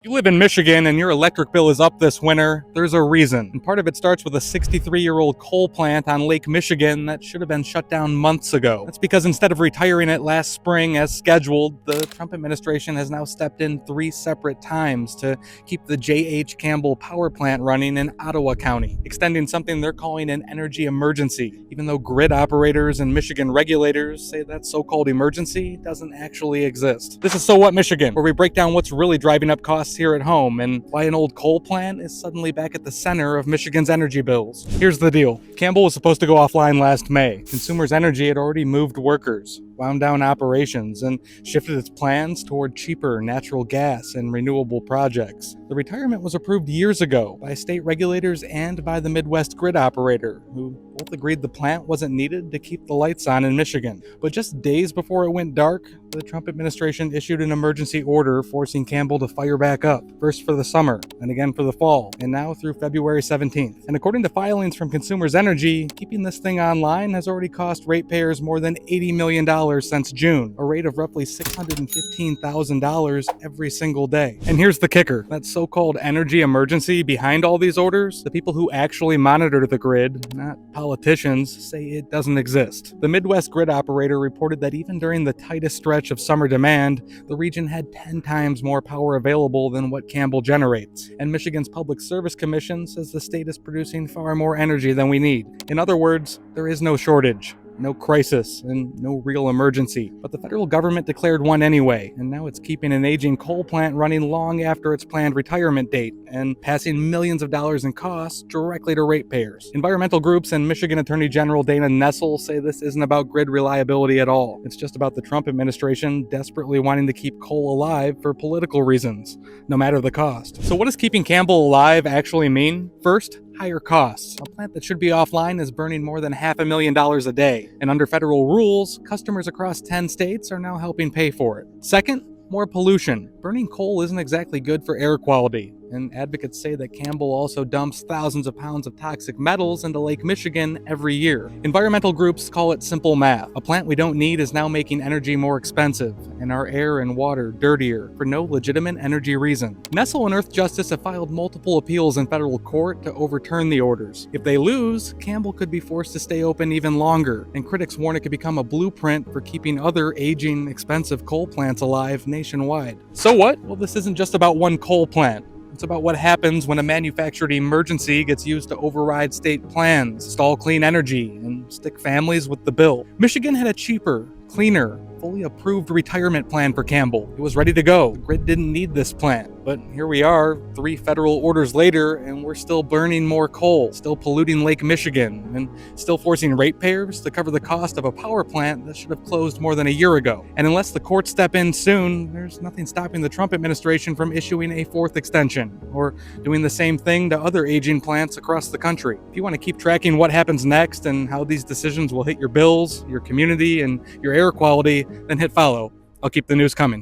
You live in Michigan and your electric bill is up this winter, there's a reason. And part of it starts with a 63-year-old coal plant on Lake Michigan that should have been shut down months ago. That's because instead of retiring it last spring as scheduled, the Trump administration has now stepped in 3 separate times to keep the J.H. Campbell power plant running in Ottawa County, extending something they're calling an energy emergency, even though grid operators and Michigan regulators say that so-called emergency doesn't actually exist. This is So What Michigan, where we break down what's really driving up costs here at home and why an old coal plant is suddenly back at the center of Michigan's energy bills. Here's the deal. Campbell was supposed to go offline last May. Consumers Energy had already moved workers, wound down operations, and shifted its plans toward cheaper natural gas and renewable projects. The retirement was approved years ago by state regulators and by the Midwest grid operator, who both agreed the plant wasn't needed to keep the lights on in Michigan. But just days before it went dark, the Trump administration issued an emergency order forcing Campbell to fire back up, first for the summer, and again for the fall, and now through February 17th. And according to filings from Consumers Energy, keeping this thing online has already cost ratepayers more than $80 million since June, a rate of roughly $615,000 every single day. And here's the kicker. That so-called energy emergency behind all these orders, the people who actually monitor the grid, not politicians, say it doesn't exist. The Midwest grid operator reported that even during the tightest stretch of summer demand, the region had 10 times more power available than what Campbell generates. And Michigan's Public Service Commission says the state is producing far more energy than we need. In other words, there is no shortage, no crisis, and no real emergency. But the federal government declared one anyway, and now it's keeping an aging coal plant running long after its planned retirement date and passing millions of dollars in costs directly to ratepayers. Environmental groups and Michigan Attorney General Dana Nessel say this isn't about grid reliability at all. It's just about the Trump administration desperately wanting to keep coal alive for political reasons, no matter the cost. So what does keeping Campbell alive actually mean? First, higher costs. A plant that should be offline is burning more than $500,000 a day. And under federal rules, customers across 10 states are now helping pay for it. Second, more pollution. Burning coal isn't exactly good for air quality, and advocates say that Campbell also dumps thousands of pounds of toxic metals into Lake Michigan every year. Environmental groups call it simple math. A plant we don't need is now making energy more expensive, and our air and water dirtier, for no legitimate energy reason. Nessel and Earth Justice have filed multiple appeals in federal court to overturn the orders. If they lose, Campbell could be forced to stay open even longer, and critics warn it could become a blueprint for keeping other aging, expensive coal plants alive nationwide. So what? Well, this isn't just about one coal plant. It's about what happens when a manufactured emergency gets used to override state plans, stall clean energy, and stick families with the bill. Michigan had a cheaper, cleaner, fully approved retirement plan for Campbell. It was ready to go. The grid didn't need this plant. But here we are, 3 federal orders later, and we're still burning more coal, still polluting Lake Michigan, and still forcing ratepayers to cover the cost of a power plant that should have closed more than a year ago. And unless the courts step in soon, there's nothing stopping the Trump administration from issuing a 4th extension, or doing the same thing to other aging plants across the country. If you want to keep tracking what happens next and how these decisions will hit your bills, your community, and your air quality, then hit follow. I'll keep the news coming.